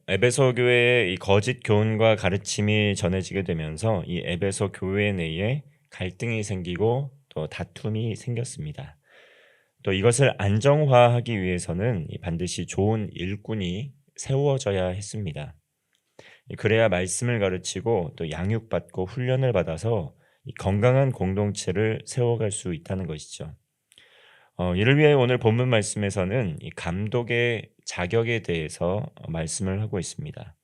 에베소 교회에 이 거짓 교훈과 가르침이 전해지게 되면서 이 에베소 교회 내에 갈등이 생기고 또 다툼이 생겼습니다. 또 이것을 안정화하기 위해서는 반드시 좋은 일꾼이 세워져야 했습니다. 그래야 말씀을 가르치고 또 양육받고 훈련을 받아서 이 건강한 공동체를 세워갈 수 있다는 것이죠. 이를 위해 오늘 본문 말씀에서는 이 감독의 자격에 대해서 말씀을 하고 있습니다.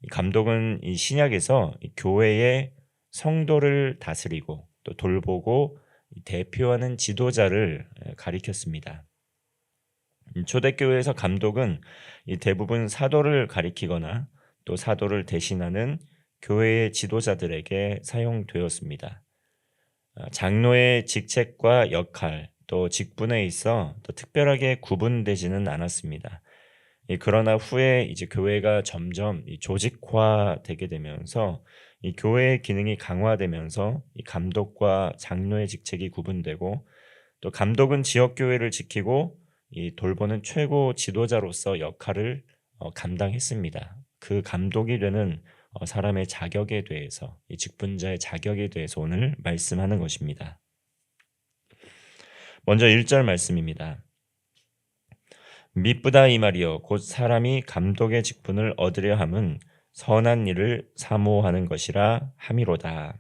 이 감독은 이 신약에서 이 교회의 성도를 다스리고 또 돌보고 대표하는 지도자를 가리켰습니다. 초대교회에서 감독은 이 대부분 사도를 가리키거나 또 사도를 대신하는 교회의 지도자들에게 사용되었습니다. 장로의 직책과 역할 또 직분에 있어 또 특별하게 구분되지는 않았습니다. 그러나 후에 이제 교회가 점점 이 조직화되게 되면서 이 교회의 기능이 강화되면서 이 감독과 장로의 직책이 구분되고 또 감독은 지역 교회를 지키고 이 돌보는 최고 지도자로서 역할을 감당했습니다. 그 감독이 되는 사람의 자격에 대해서 이 직분자의 자격에 대해서 오늘 말씀하는 것입니다. 먼저 1절 말씀입니다. 미쁘다 이 말이여 곧 사람이 감독의 직분을 얻으려 함은 선한 일을 사모하는 것이라 함이로다.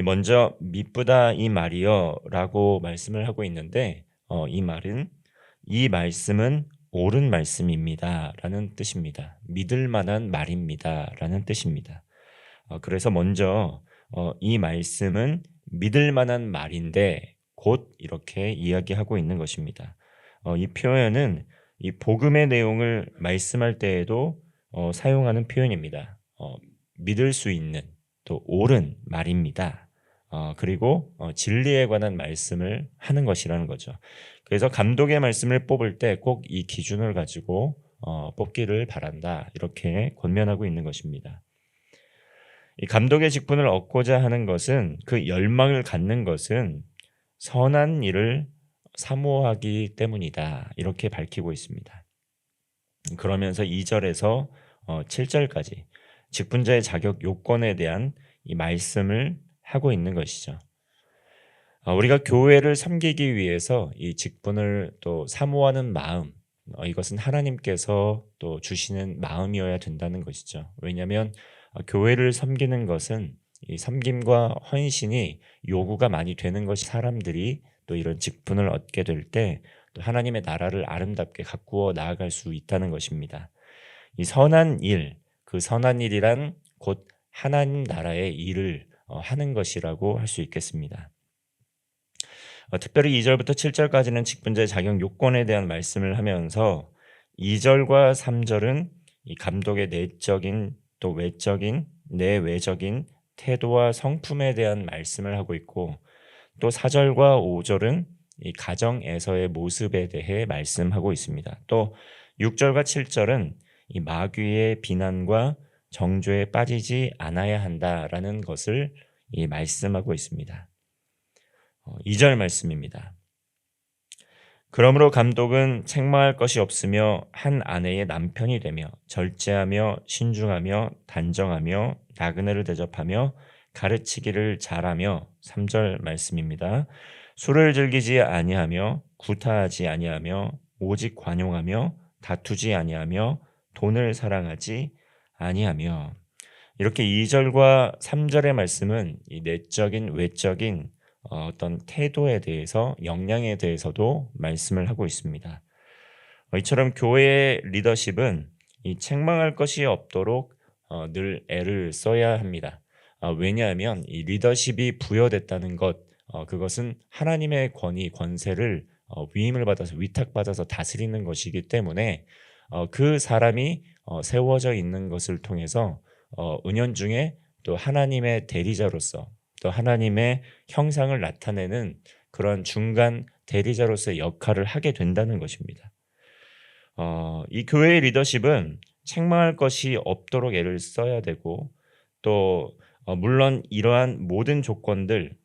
먼저 미쁘다 이 말이여라고 말씀을 하고 있는데 이 말씀은 옳은 말씀입니다라는 뜻입니다. 믿을 만한 말입니다라는 뜻입니다. 그래서 먼저 이 말씀은 믿을 만한 말인데 곧 이렇게 이야기하고 있는 것입니다. 이 표현은 이 복음의 내용을 말씀할 때에도 사용하는 표현입니다. 믿을 수 있는 또 옳은 말입니다. 그리고 진리에 관한 말씀을 하는 것이라는 거죠. 그래서 감독의 말씀을 뽑을 때 꼭 이 기준을 가지고 뽑기를 바란다. 이렇게 권면하고 있는 것입니다. 이 감독의 직분을 얻고자 하는 것은 그 열망을 갖는 것은 선한 일을 사모하기 때문이다. 이렇게 밝히고 있습니다. 그러면서 2절에서 7절까지 직분자의 자격 요건에 대한 이 말씀을 하고 있는 것이죠. 우리가 교회를 섬기기 위해서 이 직분을 또 사모하는 마음, 이것은 하나님께서 또 주시는 마음이어야 된다는 것이죠. 왜냐하면 교회를 섬기는 것은 이 섬김과 헌신이 요구가 많이 되는 것이 사람들이 또 이런 직분을 얻게 될 때 또 하나님의 나라를 아름답게 가꾸어 나아갈 수 있다는 것입니다. 이 선한 일, 그 선한 일이란 곧 하나님 나라의 일을 하는 것이라고 할 수 있겠습니다. 특별히 2절부터 7절까지는 직분자의 자격 요건에 대한 말씀을 하면서 2절과 3절은 이 감독의 내적인 또 외적인 내외적인 태도와 성품에 대한 말씀을 하고 있고 또 4절과 5절은 이 가정에서의 모습에 대해 말씀하고 있습니다. 또 6절과 7절은 이 마귀의 비난과 정죄에 빠지지 않아야 한다라는 것을 이 말씀하고 있습니다. 2절 말씀입니다. 그러므로 감독은 책망할 것이 없으며 한 아내의 남편이 되며 절제하며 신중하며 단정하며 나그네를 대접하며 가르치기를 잘하며 3절 말씀입니다. 술을 즐기지 아니하며 구타하지 아니하며 오직 관용하며 다투지 아니하며 돈을 사랑하지 아니하며 이렇게 2절과 3절의 말씀은 이 내적인 외적인 어떤 태도에 대해서 역량에 대해서도 말씀을 하고 있습니다. 이처럼 교회의 리더십은 이 책망할 것이 없도록 늘 애를 써야 합니다. 왜냐하면 이 리더십이 부여됐다는 것 그것은 하나님의 권위 권세를 위임을 받아서 위탁받아서 다스리는 것이기 때문에 그 사람이 세워져 있는 것을 통해서 은연중에 또 하나님의 대리자로서 또 하나님의 형상을 나타내는 그런 중간 대리자로서의 역할을 하게 된다는 것입니다. 이 교회의 리더십은 책망할 것이 없도록 애를 써야 되고 또 물론 이러한 모든 조건들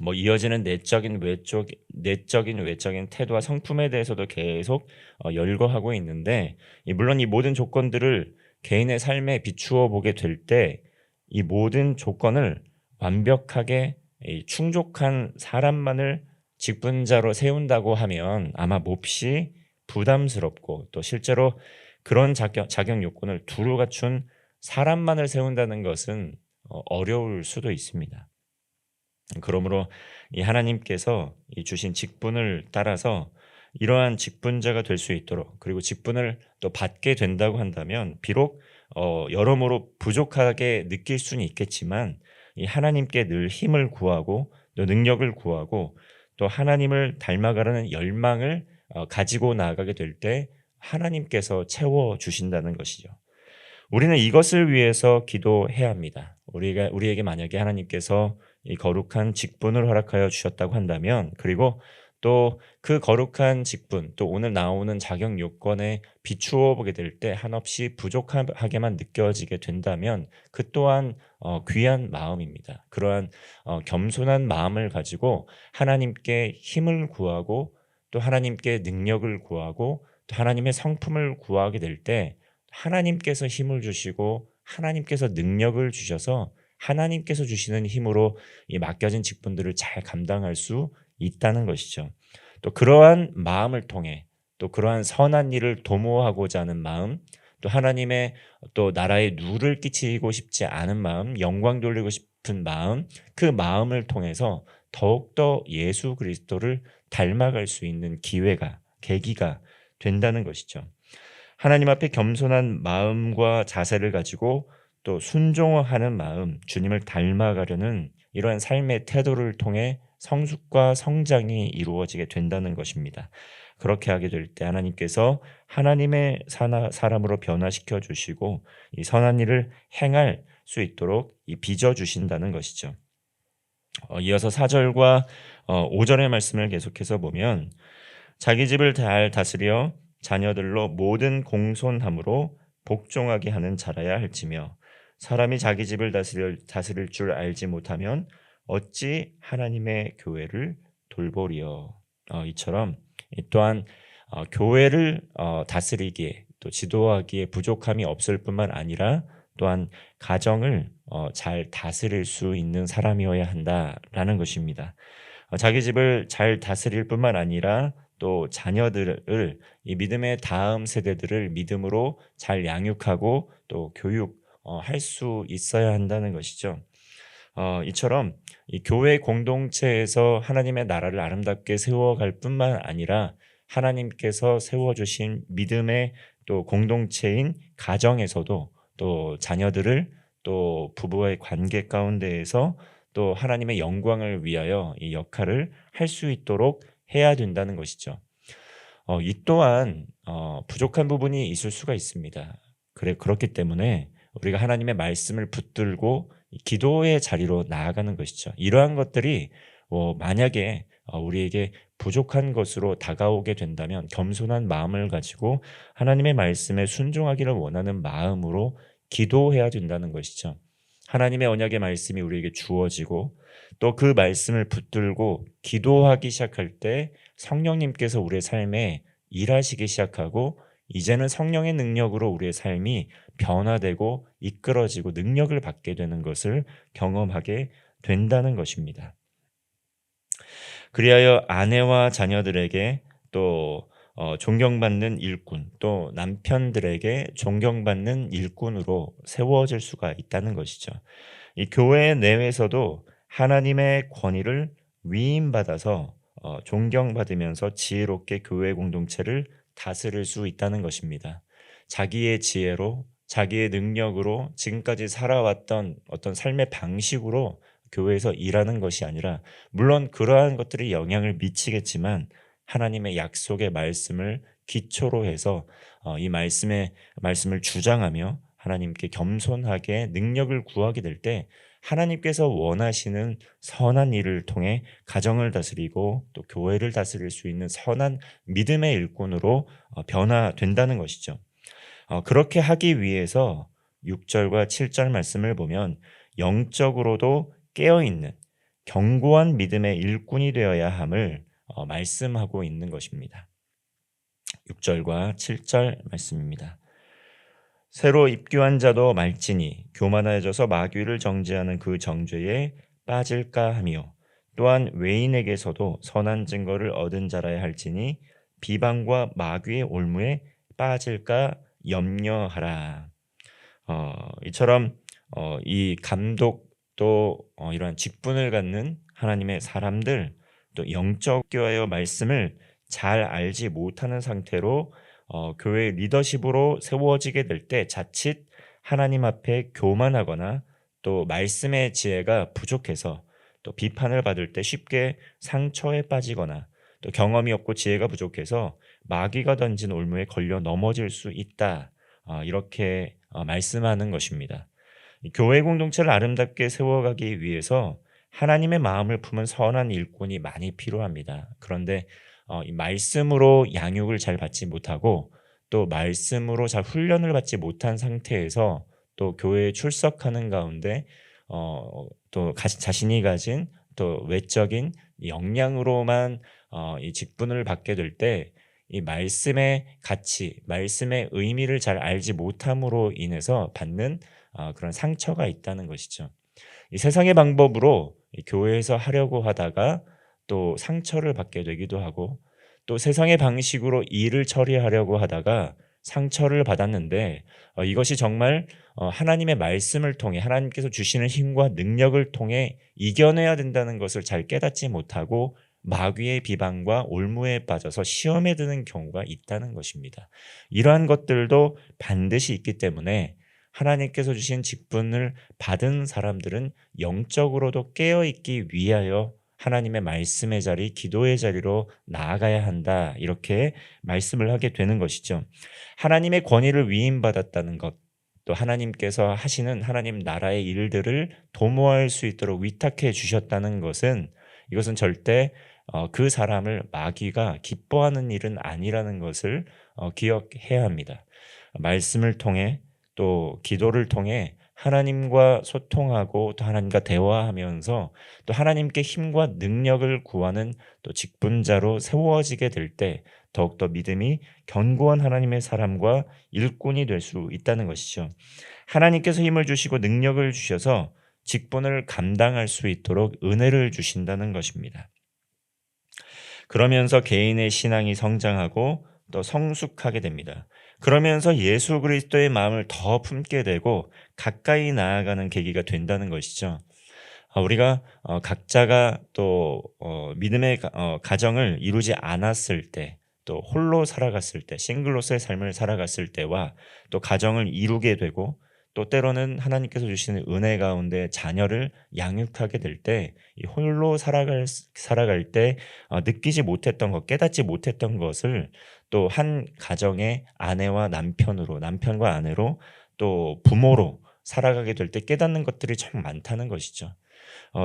뭐 이어지는 내적인 외적인 태도와 성품에 대해서도 계속 열거하고 있는데, 물론 이 모든 조건들을 개인의 삶에 비추어 보게 될 때 이 모든 조건을 완벽하게 이 충족한 사람만을 직분자로 세운다고 하면 아마 몹시 부담스럽고, 또 실제로 그런 자격 요건을 두루 갖춘 사람만을 세운다는 것은 어려울 수도 있습니다. 그러므로 이 하나님께서 이 주신 직분을 따라서 이러한 직분자가 될 수 있도록, 그리고 직분을 또 받게 된다고 한다면 비록 여러모로 부족하게 느낄 수는 있겠지만 이 하나님께 늘 힘을 구하고 또 능력을 구하고 또 하나님을 닮아가려는 열망을 가지고 나아가게 될 때 하나님께서 채워 주신다는 것이죠. 우리는 이것을 위해서 기도해야 합니다. 우리에게 만약에 하나님께서 이 거룩한 직분을 허락하여 주셨다고 한다면, 그리고 또 그 거룩한 직분, 또 오늘 나오는 자격 요건에 비추어 보게 될 때 한없이 부족하게만 느껴지게 된다면 그 또한 귀한 마음입니다. 그러한 겸손한 마음을 가지고 하나님께 힘을 구하고 또 하나님께 능력을 구하고 또 하나님의 성품을 구하게 될 때 하나님께서 힘을 주시고 하나님께서 능력을 주셔서 하나님께서 주시는 힘으로 이 맡겨진 직분들을 잘 감당할 수 있다는 것이죠. 또 그러한 마음을 통해 또 그러한 선한 일을 도모하고자 하는 마음, 또 하나님의 또 나라에 누를 끼치고 싶지 않은 마음, 영광 돌리고 싶은 마음, 그 마음을 통해서 더욱더 예수 그리스도를 닮아갈 수 있는 계기가 된다는 것이죠. 하나님 앞에 겸손한 마음과 자세를 가지고 또 순종하는 마음, 주님을 닮아가려는 이러한 삶의 태도를 통해 성숙과 성장이 이루어지게 된다는 것입니다. 그렇게 하게 될 때 하나님께서 하나님의 사람으로 변화시켜 주시고 이 선한 일을 행할 수 있도록 빚어 주신다는 것이죠. 이어서 4절과 5절의 말씀을 계속해서 보면, 자기 집을 잘 다스려 자녀들로 모든 공손함으로 복종하게 하는 자라야 할지며, 사람이 자기 집을 다스릴 줄 알지 못하면 어찌 하나님의 교회를 돌보리요. 이처럼 또한 교회를 다스리기에 또 지도하기에 부족함이 없을 뿐만 아니라 또한 가정을 잘 다스릴 수 있는 사람이어야 한다라는 것입니다. 자기 집을 잘 다스릴 뿐만 아니라 또 자녀들을, 이 믿음의 다음 세대들을 믿음으로 잘 양육하고 또 교육할 수 있어야 한다는 것이죠. 이처럼 이 교회 공동체에서 하나님의 나라를 아름답게 세워갈 뿐만 아니라 하나님께서 세워주신 믿음의 또 공동체인 가정에서도 또 자녀들을 또 부부의 관계 가운데에서 또 하나님의 영광을 위하여 이 역할을 할 수 있도록 해야 된다는 것이죠. 이 또한 부족한 부분이 있을 수가 있습니다. 그렇기 때문에 우리가 하나님의 말씀을 붙들고 기도의 자리로 나아가는 것이죠. 이러한 것들이 만약에 우리에게 부족한 것으로 다가오게 된다면 겸손한 마음을 가지고 하나님의 말씀에 순종하기를 원하는 마음으로 기도해야 된다는 것이죠. 하나님의 언약의 말씀이 우리에게 주어지고 또 그 말씀을 붙들고 기도하기 시작할 때 성령님께서 우리의 삶에 일하시기 시작하고, 이제는 성령의 능력으로 우리의 삶이 변화되고 이끌어지고 능력을 받게 되는 것을 경험하게 된다는 것입니다. 그리하여 아내와 자녀들에게 또 존경받는 일꾼, 또 남편들에게 존경받는 일꾼으로 세워질 수가 있다는 것이죠. 이 교회 내에서도 하나님의 권위를 위임받아서 존경받으면서 지혜롭게 교회 공동체를 다스릴 수 있다는 것입니다. 자기의 지혜로, 자기의 능력으로 지금까지 살아왔던 어떤 삶의 방식으로 교회에서 일하는 것이 아니라, 물론 그러한 것들이 영향을 미치겠지만 하나님의 약속의 말씀을 기초로 해서 이 말씀을 주장하며 하나님께 겸손하게 능력을 구하게 될 때 하나님께서 원하시는 선한 일을 통해 가정을 다스리고 또 교회를 다스릴 수 있는 선한 믿음의 일꾼으로 변화된다는 것이죠. 그렇게 하기 위해서 6절과 7절 말씀을 보면 영적으로도 깨어있는, 견고한 믿음의 일꾼이 되어야 함을 말씀하고 있는 것입니다. 6절과 7절 말씀입니다. 새로 입교한 자도 말지니 교만해져서 마귀를 정죄하는 그 정죄에 빠질까 하며 또한 외인에게서도 선한 증거를 얻은 자라야 할지니 비방과 마귀의 올무에 빠질까 염려하라. 이처럼 이 감독 또 이러한 직분을 갖는 하나님의 사람들 또 영적 교회의 말씀을 잘 알지 못하는 상태로 교회 리더십으로 세워지게 될 때 자칫 하나님 앞에 교만하거나 또 말씀의 지혜가 부족해서 또 비판을 받을 때 쉽게 상처에 빠지거나 또 경험이 없고 지혜가 부족해서 마귀가 던진 올무에 걸려 넘어질 수 있다. 이렇게 말씀하는 것입니다. 교회 공동체를 아름답게 세워가기 위해서 하나님의 마음을 품은 선한 일꾼이 많이 필요합니다. 그런데 이 말씀으로 양육을 잘 받지 못하고 또 말씀으로 잘 훈련을 받지 못한 상태에서 또 교회에 출석하는 가운데 또 자신이 가진 또 외적인 역량으로만 이 직분을 받게 될 때 이 말씀의 가치, 말씀의 의미를 잘 알지 못함으로 인해서 받는 그런 상처가 있다는 것이죠. 이 세상의 방법으로 이 교회에서 하려고 하다가 또 상처를 받게 되기도 하고 또 세상의 방식으로 일을 처리하려고 하다가 상처를 받았는데 이것이 정말 하나님의 말씀을 통해 하나님께서 주시는 힘과 능력을 통해 이겨내야 된다는 것을 잘 깨닫지 못하고 마귀의 비방과 올무에 빠져서 시험에 드는 경우가 있다는 것입니다. 이러한 것들도 반드시 있기 때문에 하나님께서 주신 직분을 받은 사람들은 영적으로도 깨어있기 위하여 하나님의 말씀의 자리, 기도의 자리로 나아가야 한다. 이렇게 말씀을 하게 되는 것이죠. 하나님의 권위를 위임받았다는 것, 또 하나님께서 하시는 하나님 나라의 일들을 도모할 수 있도록 위탁해 주셨다는 것은 이것은 절대 그 사람을 마귀가 기뻐하는 일은 아니라는 것을 기억해야 합니다. 말씀을 통해 또 기도를 통해 하나님과 소통하고 또 하나님과 대화하면서 또 하나님께 힘과 능력을 구하는 또 직분자로 세워지게 될 때 더욱더 믿음이 견고한 하나님의 사람과 일꾼이 될 수 있다는 것이죠. 하나님께서 힘을 주시고 능력을 주셔서 직분을 감당할 수 있도록 은혜를 주신다는 것입니다. 그러면서 개인의 신앙이 성장하고 또 성숙하게 됩니다. 그러면서 예수 그리스도의 마음을 더 품게 되고 가까이 나아가는 계기가 된다는 것이죠. 우리가 각자가 또 믿음의 가정을 이루지 않았을 때, 또 홀로 살아갔을 때, 싱글로서의 삶을 살아갔을 때와 또 가정을 이루게 되고 또 때로는 하나님께서 주시는 은혜 가운데 자녀를 양육하게 될 때 이 홀로 살아갈 때 느끼지 못했던 것, 깨닫지 못했던 것을 또 한 가정의 아내와 남편으로, 남편과 아내로 또 부모로 살아가게 될 때 깨닫는 것들이 참 많다는 것이죠.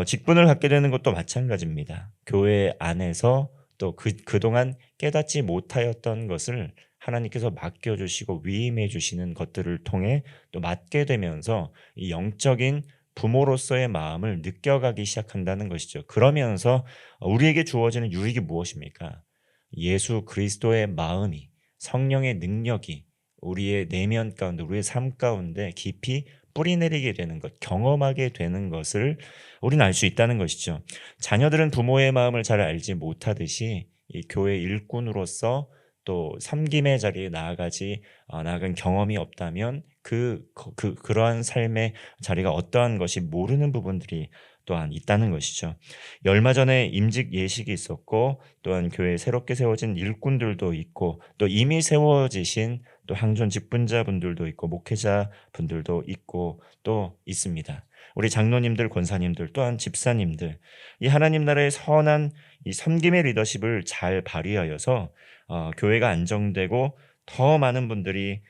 직분을 갖게 되는 것도 마찬가지입니다. 교회 안에서 또 그동안 깨닫지 못하였던 것을 하나님께서 맡겨주시고 위임해 주시는 것들을 통해 또 맡게 되면서 이 영적인 부모로서의 마음을 느껴가기 시작한다는 것이죠. 그러면서 우리에게 주어지는 유익이 무엇입니까? 예수 그리스도의 마음이, 성령의 능력이 우리의 내면 가운데, 우리의 삶 가운데 깊이 뿌리내리게 되는 것, 경험하게 되는 것을 우리는 알 수 있다는 것이죠. 자녀들은 부모의 마음을 잘 알지 못하듯이 이 교회 일꾼으로서 또 섬김의 자리에 나아간 경험이 없다면 그러한 삶의 자리가 어떠한 것이 모르는 부분들이 또한 있다는 것이죠. 얼마 전에 임직 예식이 있었고 또한 교회에 새롭게 세워진 일꾼들도 있고 또 이미 세워지신 또 항존 직분자분들도 있고 목회자분들도 있고 또 있습니다. 우리 장로님들, 권사님들 또한 집사님들, 이 하나님 나라의 선한 이 섬김의 리더십을 잘 발휘하여서 교회가 안정되고 더 많은 분들이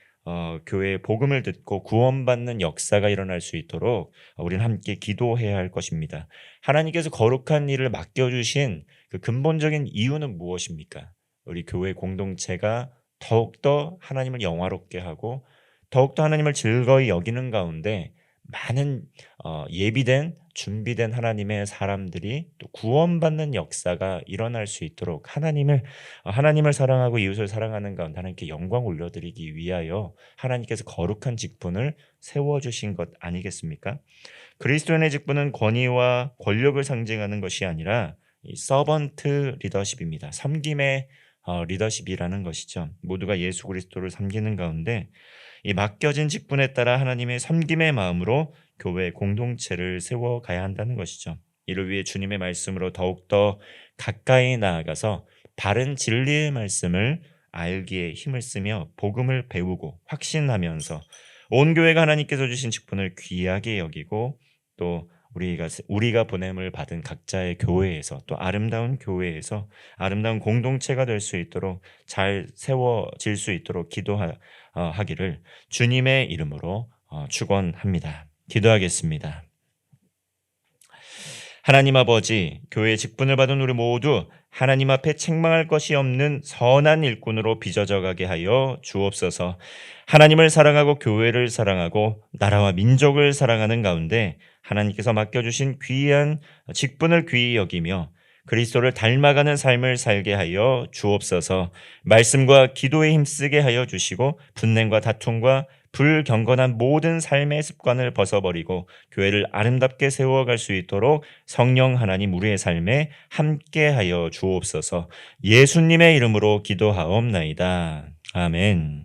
교회의 복음을 듣고 구원받는 역사가 일어날 수 있도록 우리는 함께 기도해야 할 것입니다. 하나님께서 거룩한 일을 맡겨주신 그 근본적인 이유는 무엇입니까? 우리 교회 공동체가 더욱더 하나님을 영화롭게 하고 더욱더 하나님을 즐거이 여기는 가운데 많은 예비된 준비된 하나님의 사람들이 또 구원받는 역사가 일어날 수 있도록 하나님을 사랑하고 이웃을 사랑하는 가운데 하나님께 영광 올려드리기 위하여 하나님께서 거룩한 직분을 세워주신 것 아니겠습니까? 그리스도인의 직분은 권위와 권력을 상징하는 것이 아니라 이 서번트 리더십입니다. 섬김의 리더십이라는 것이죠. 모두가 예수 그리스도를 섬기는 가운데 이 맡겨진 직분에 따라 하나님의 섬김의 마음으로 교회 공동체를 세워가야 한다는 것이죠. 이를 위해 주님의 말씀으로 더욱더 가까이 나아가서 바른 진리의 말씀을 알기에 힘을 쓰며 복음을 배우고 확신하면서 온 교회가 하나님께서 주신 직분을 귀하게 여기고 또 우리가 보냄을 받은 각자의 교회에서 또 아름다운 교회에서 아름다운 공동체가 될 수 있도록 잘 세워질 수 있도록 기도하기를 주님의 이름으로 축원합니다. 기도하겠습니다. 하나님 아버지, 교회의 직분을 받은 우리 모두 하나님 앞에 책망할 것이 없는 선한 일꾼으로 빚어져 가게 하여 주옵소서. 하나님을 사랑하고 교회를 사랑하고 나라와 민족을 사랑하는 가운데 하나님께서 맡겨주신 귀한 직분을 귀히 여기며 그리스도를 닮아가는 삶을 살게 하여 주옵소서. 말씀과 기도에 힘쓰게 하여 주시고 분냄과 다툼과 불경건한 모든 삶의 습관을 벗어버리고 교회를 아름답게 세워갈 수 있도록 성령 하나님 우리의 삶에 함께하여 주옵소서. 예수님의 이름으로 기도하옵나이다. 아멘.